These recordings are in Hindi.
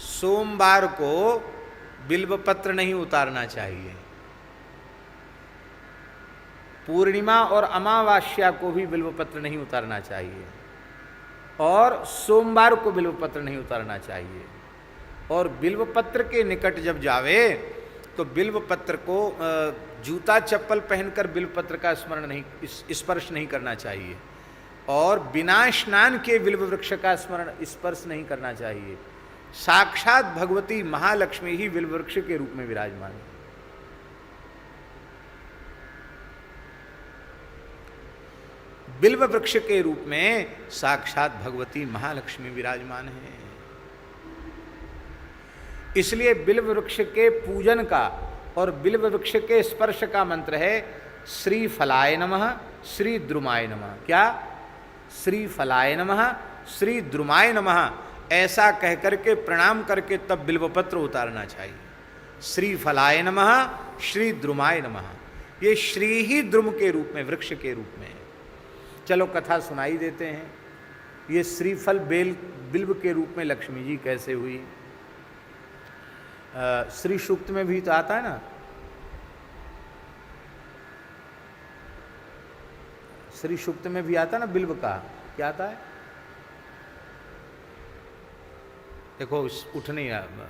सोमवार को बिल्वपत्र नहीं उतारना चाहिए, पूर्णिमा और अमावस्या को भी बिल्वपत्र नहीं उतारना चाहिए, और सोमवार को बिल्वपत्र नहीं उतारना चाहिए। और बिल्वपत्र के निकट जब जावे तो बिल्वपत्र को जूता चप्पल पहनकर बिल्वपत्र का स्मरण नहीं स्पर्श नहीं करना चाहिए, और बिना स्नान के बिल्व वृक्ष का स्मरण स्पर्श नहीं करना चाहिए। साक्षात भगवती महालक्ष्मी ही बिल्व वृक्ष के रूप में विराजमान है। बिल्व वृक्ष के रूप में साक्षात भगवती महालक्ष्मी विराजमान है। इसलिए बिल्व वृक्ष के पूजन का और बिल्व वृक्ष के स्पर्श का मंत्र है श्री फलाय नमः, श्री द्रुमाय नमः। क्या? श्री फलाय नमः, श्री द्रुमाय नमः, ऐसा कहकर के प्रणाम करके तब बिल्वपत्र उतारना चाहिए। श्री फलाय नमः, श्री द्रुमाय नमः, ये श्री ही द्रुम के रूप में, वृक्ष के रूप में। चलो कथा सुनाई देते हैं। ये श्रीफल बिल्व के रूप में लक्ष्मी जी कैसे हुई? श्री सूक्त में भी तो आता है ना, श्री सूक्त में भी आता है ना बिल्व का। क्या आता है? देखो उठ नहीं रहा।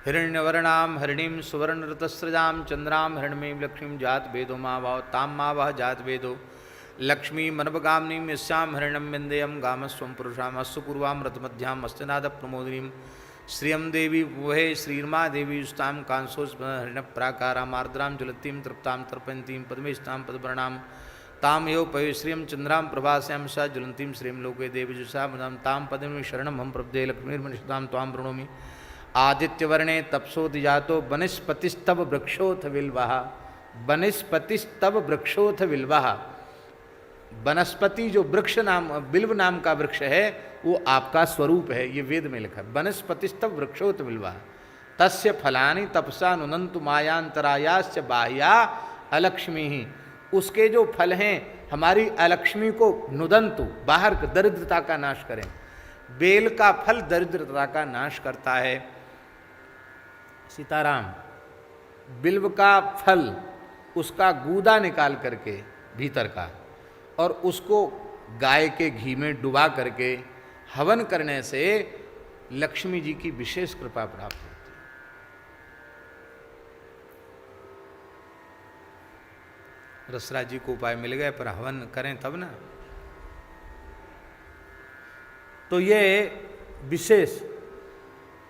हिरण्यवर्णाम हरिणीम सुवर्ण रतस्रजाम चंद्राम हिरण्यमीं लक्ष्मीं जात वेदो माँ भाव ताम माँ वह जात वेदो लक्ष्मी मनवगामिनीं यस्याम हिरण्यम विंदेयम गामस्वम पुरुषाम अस्सुपूर्वाम रतमध्याम अस्तिनाद प्रमोदिनीं श्रियम देवी वहे श्रीर्मा देवी युष्ताम कांसोस हरिण प्राकाराम आर्द्राम ज्वलतीम तृप्ताम तर्पयंतीम पद्मेष्टाम पदवर्णाम ताम यो पयो श्रियम चंद्राम प्रभास्याम सा ज्वलंतीम श्रीम लोके देवी जुषा मदाम ताम पद्म शरणम हम प्रब्दे लक्ष्मीर्मनिषताम ताम प्रणोमि आदित्यवर्णे तपसोदिजातो वनस्पतिस्तव वृक्षोथ विल्वाह। वनस्पतिस्तव वृक्षोथ विल्वाह। वनस्पति जो वृक्ष नाम बिल्व नाम का वृक्ष है वो आपका स्वरूप है, ये वेद में लिखा है। वनस्पतिस्तव वृक्षोत बिल्वा तस्य फलानि तपसा नुनंतु मायांतरायाश्च बाह्या अलक्ष्मी ही। उसके जो फल हैं हमारी अलक्ष्मी को नुदंतु, बाहर दरिद्रता का नाश करें। बेल का फल दरिद्रता का नाश करता है। सीताराम, बिल्व का फल उसका गूदा निकाल करके भीतर का, और उसको गाय के घी में डुबा करके हवन करने से लक्ष्मी जी की विशेष कृपा प्राप्त होती है। रसराज जी को उपाय मिल गए, पर हवन करें तब ना। तो ये विशेष,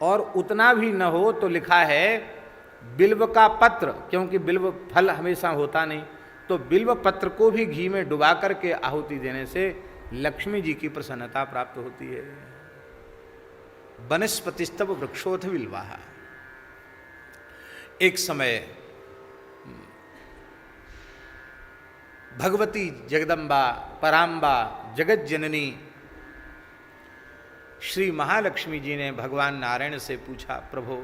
और उतना भी न हो तो लिखा है बिल्व का पत्र, क्योंकि बिल्व फल हमेशा होता नहीं, तो बिल्व पत्र को भी घी में डुबा करके आहुति देने से लक्ष्मी जी की प्रसन्नता प्राप्त होती है। वनस्पतिस्तव वृक्षोथ विल्वाह। एक समय भगवती जगदम्बा पराम्बा जगत जननी श्री महालक्ष्मी जी ने भगवान नारायण से पूछा, प्रभु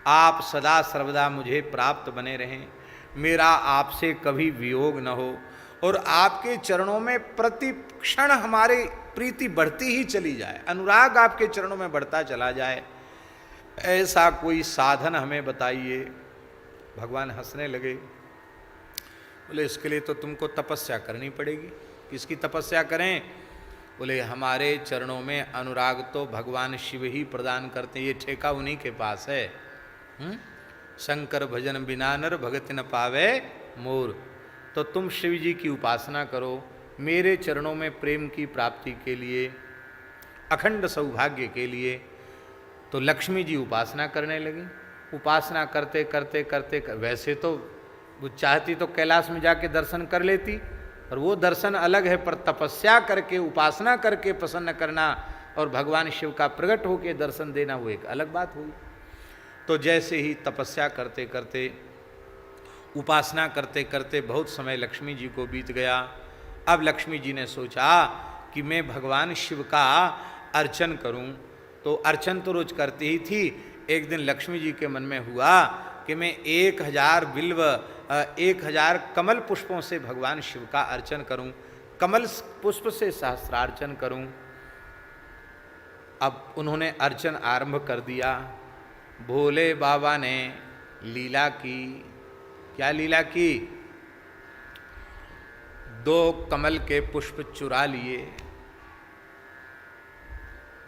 आप सदा सर्वदा मुझे प्राप्त बने रहें, मेरा आपसे कभी वियोग न हो, और आपके चरणों में प्रति क्षण हमारी प्रीति बढ़ती ही चली जाए, अनुराग आपके चरणों में बढ़ता चला जाए, ऐसा कोई साधन हमें बताइए। भगवान हंसने लगे, बोले इसके लिए तो तुमको तपस्या करनी पड़ेगी। किसकी तपस्या करें? बोले हमारे चरणों में अनुराग तो भगवान शिव ही प्रदान करते हैं, ये ठेका उन्हीं के पास है। शंकर भजन बिना नर भगति न पावे मोर। तो तुम शिव जी की उपासना करो, मेरे चरणों में प्रेम की प्राप्ति के लिए, अखंड सौभाग्य के लिए। तो लक्ष्मी जी उपासना करने लगी। उपासना करते करते करते वैसे तो वो चाहती तो कैलाश में जाके दर्शन कर लेती, पर वो दर्शन अलग है, पर तपस्या करके उपासना करके प्रसन्न करना और भगवान शिव का प्रकट होकर दर्शन देना वो एक अलग बात हुई। तो जैसे ही तपस्या करते करते उपासना करते करते बहुत समय लक्ष्मी जी को बीत गया। अब लक्ष्मी जी ने सोचा कि मैं भगवान शिव का अर्चन करूं, तो अर्चन तो रोज करती ही थी। एक दिन लक्ष्मी जी के मन में हुआ कि मैं 1000 कमल पुष्पों से भगवान शिव का अर्चन करूं, कमल पुष्प से सहस्रार्चन करूं। अब उन्होंने अर्चन आरंभ कर दिया। भोले बाबा ने लीला की। क्या लीला की? 2 कमल के पुष्प चुरा लिए।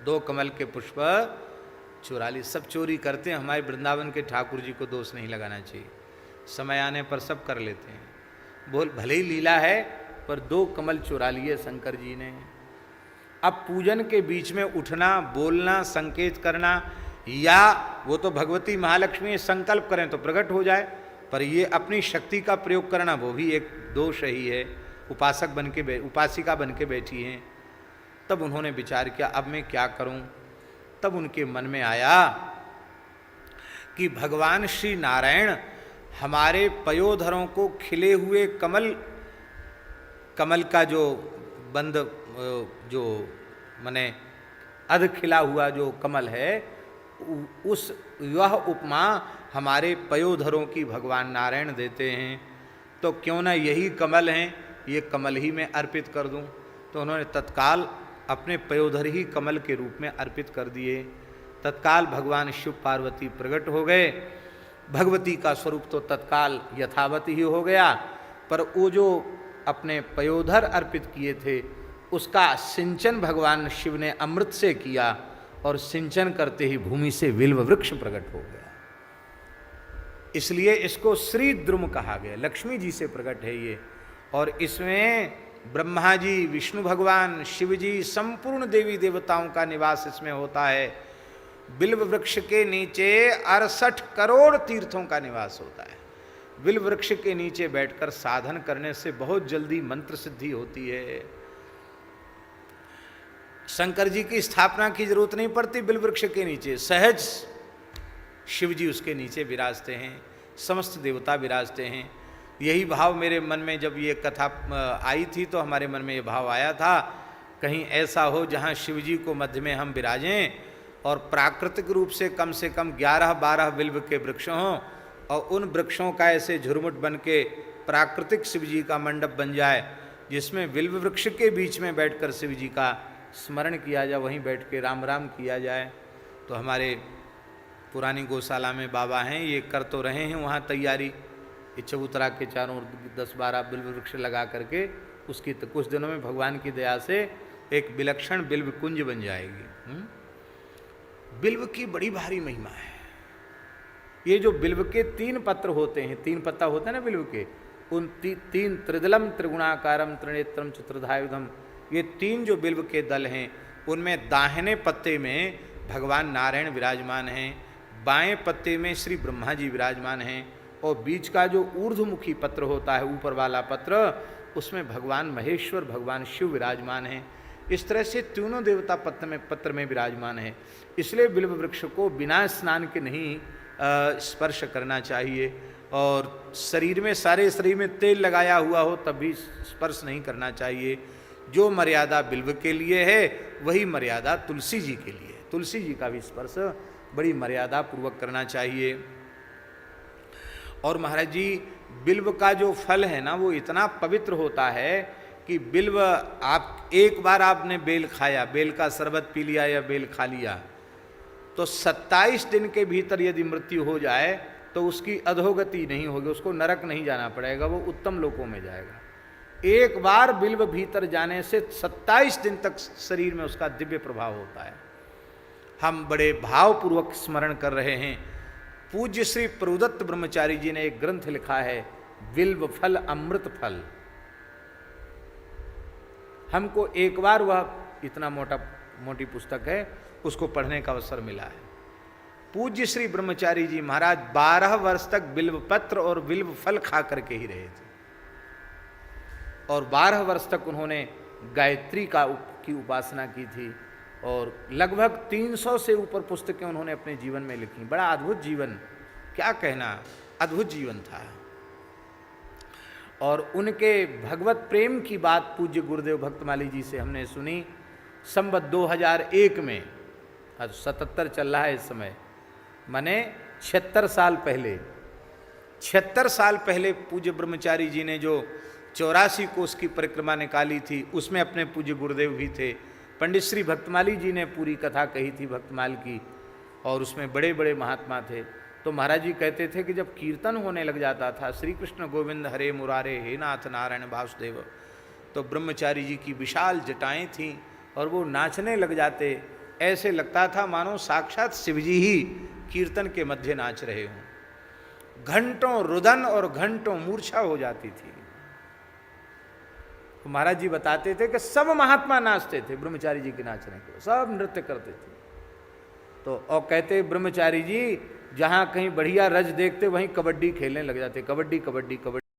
2 कमल के पुष्प चुरा लिए। सब चोरी करते हैं, हमारे वृंदावन के ठाकुर जी को दोष नहीं लगाना चाहिए, समय आने पर सब कर लेते हैं। बोल भले ही लीला है, पर 2 कमल चुरा लिए शंकर जी ने। अब पूजन के बीच में उठना, बोलना, संकेत करना, या वो तो भगवती महालक्ष्मी संकल्प करें तो प्रकट हो जाए, पर ये अपनी शक्ति का प्रयोग करना वो भी एक दोष ही है। उपासक बन के उपासिका बन के बैठी हैं। तब उन्होंने विचार किया अब मैं क्या करूं। तब उनके मन में आया कि भगवान श्री नारायण हमारे पयोधरों को खिले हुए कमल का जो बंद, जो माने अध खिला हुआ जो कमल है, उस वह उपमा हमारे पयोधरों की भगवान नारायण देते हैं, तो क्यों ना यही कमल हैं, ये कमल ही मैं अर्पित कर दूं। तो उन्होंने तत्काल अपने पयोधर ही कमल के रूप में अर्पित कर दिए। तत्काल भगवान शिव पार्वती प्रकट हो गए। भगवती का स्वरूप तो तत्काल यथावत ही हो गया, पर वो जो अपने पयोधर अर्पित किए थे उसका सिंचन भगवान शिव ने अमृत से किया, और सिंचन करते ही भूमि से बिल्व वृक्ष प्रकट हो गया। इसलिए इसको श्री द्रुम कहा गया। लक्ष्मी जी से प्रकट है ये, और इसमें ब्रह्मा जी, विष्णु भगवान, शिव जी, संपूर्ण देवी देवताओं का निवास इसमें होता है। बिल्व वृक्ष के नीचे 68 करोड़ तीर्थों का निवास होता है। बिल्व वृक्ष के नीचे बैठकर साधन करने से बहुत जल्दी मंत्र सिद्धि होती है। शंकर जी की स्थापना की जरूरत नहीं पड़ती। बिल्व वृक्ष के नीचे सहज शिव जी उसके नीचे विराजते हैं, समस्त देवता विराजते हैं। यही भाव मेरे मन में जब ये कथा आई थी तो हमारे मन में ये भाव आया था, कहीं ऐसा हो जहाँ शिव जी को मध्य में हम विराजें और प्राकृतिक रूप से कम 11-12 बिल्व के वृक्ष हों, और उन वृक्षों का ऐसे झुरमुट बन के प्राकृतिक शिव जी का मंडप बन जाए, जिसमें बिल्व वृक्ष के बीच में बैठकर शिव जी का स्मरण किया जाए, वहीं बैठ के राम राम किया जाए। तो हमारे पुरानी गौशाला में बाबा हैं, ये कर तो रहे हैं वहाँ तैयारी। ये चबूतरा के चारों ओर 10-12 बिल्व वृक्ष लगा करके उसकी तो कुछ दिनों में भगवान की दया से एक विलक्षण बिल्व कुंज बन जाएगी। बिल्व की बड़ी भारी महिमा है। ये जो बिल्व के 3 पत्र होते हैं, 3 पत्ता होता है ना बिल्व के, उन 3 त्रिदलम त्रिगुणाकारम त्रिनेत्रम चतुर्धायुधम, ये 3 जो बिल्व के दल हैं उनमें दाहिने पत्ते में भगवान नारायण विराजमान हैं, बाएं पत्ते में श्री ब्रह्मा जी विराजमान हैं, और बीच का जो ऊर्ध्वमुखी पत्र होता है, ऊपर वाला पत्र, उसमें भगवान महेश्वर, भगवान शिव विराजमान हैं। इस तरह से तीनों देवता पत्र में विराजमान है। इसलिए बिल्व वृक्ष को बिना स्नान के नहीं स्पर्श करना चाहिए, और शरीर में, सारे शरीर में तेल लगाया हुआ हो तब भी स्पर्श नहीं करना चाहिए। जो मर्यादा बिल्व के लिए है वही मर्यादा तुलसी जी के लिए। तुलसी जी का भी स्पर्श बड़ी मर्यादा पूर्वक करना चाहिए। और महाराज जी, बिल्व का जो फल है ना वो इतना पवित्र होता है कि बिल्व, आप एक बार आपने बेल खाया, बेल का शरबत पी लिया या बेल खा लिया, तो 27 दिन के भीतर यदि मृत्यु हो जाए तो उसकी अधोगति नहीं होगी, उसको नरक नहीं जाना पड़ेगा, वो उत्तम लोकों में जाएगा। एक बार बिल्व भीतर जाने से 27 दिन तक शरीर में उसका दिव्य प्रभाव होता है। हम बड़े भावपूर्वक स्मरण कर रहे हैं। पूज्य श्री प्रभुदत्त ब्रह्मचारी जी ने एक ग्रंथ लिखा है, बिल्व फल अमृत फल। हमको एक बार वह इतना मोटी पुस्तक है, उसको पढ़ने का अवसर मिला है। पूज्य श्री ब्रह्मचारी जी महाराज 12 वर्ष तक बिल्व पत्र और बिल्व फल खा करके ही रहे थे, और 12 वर्ष तक उन्होंने गायत्री की उपासना की थी, और लगभग 300 से ऊपर पुस्तकें उन्होंने अपने जीवन में लिखी। बड़ा अद्भुत जीवन, क्या कहना, अद्भुत जीवन था। और उनके भगवत प्रेम की बात पूज्य गुरुदेव भक्तमाली जी से हमने सुनी। संवत 2001 में, आज 77 चल रहा है इस समय, माने 76 साल पहले, 76 साल पहले पूज्य ब्रह्मचारी जी ने जो 84 कोस की परिक्रमा निकाली थी, उसमें अपने पूज्य गुरुदेव भी थे। पंडित श्री भक्तमाली जी ने पूरी कथा कही थी भक्तमाल की, और उसमें बड़े बड़े महात्मा थे। तो महाराज जी कहते थे कि जब कीर्तन होने लग जाता था, श्री कृष्ण गोविंद हरे मुरारे हे नाथ नारायण वासुदेव, तो ब्रह्मचारी जी की विशाल जटाएं थीं और वो नाचने लग जाते। ऐसे लगता था मानो साक्षात शिवजी ही कीर्तन के मध्य नाच रहे हों। घंटों रुदन और घंटों मूर्छा हो जाती थी। तो महाराज जी बताते थे कि सब महात्मा नाचते थे ब्रह्मचारी जी के नाचने को, सब नृत्य करते थे। तो और कहते ब्रह्मचारी जी जहां कहीं बढ़िया रज देखते वहीं कबड्डी खेलने लग जाते, कबड्डी कबड्डी कबड्डी।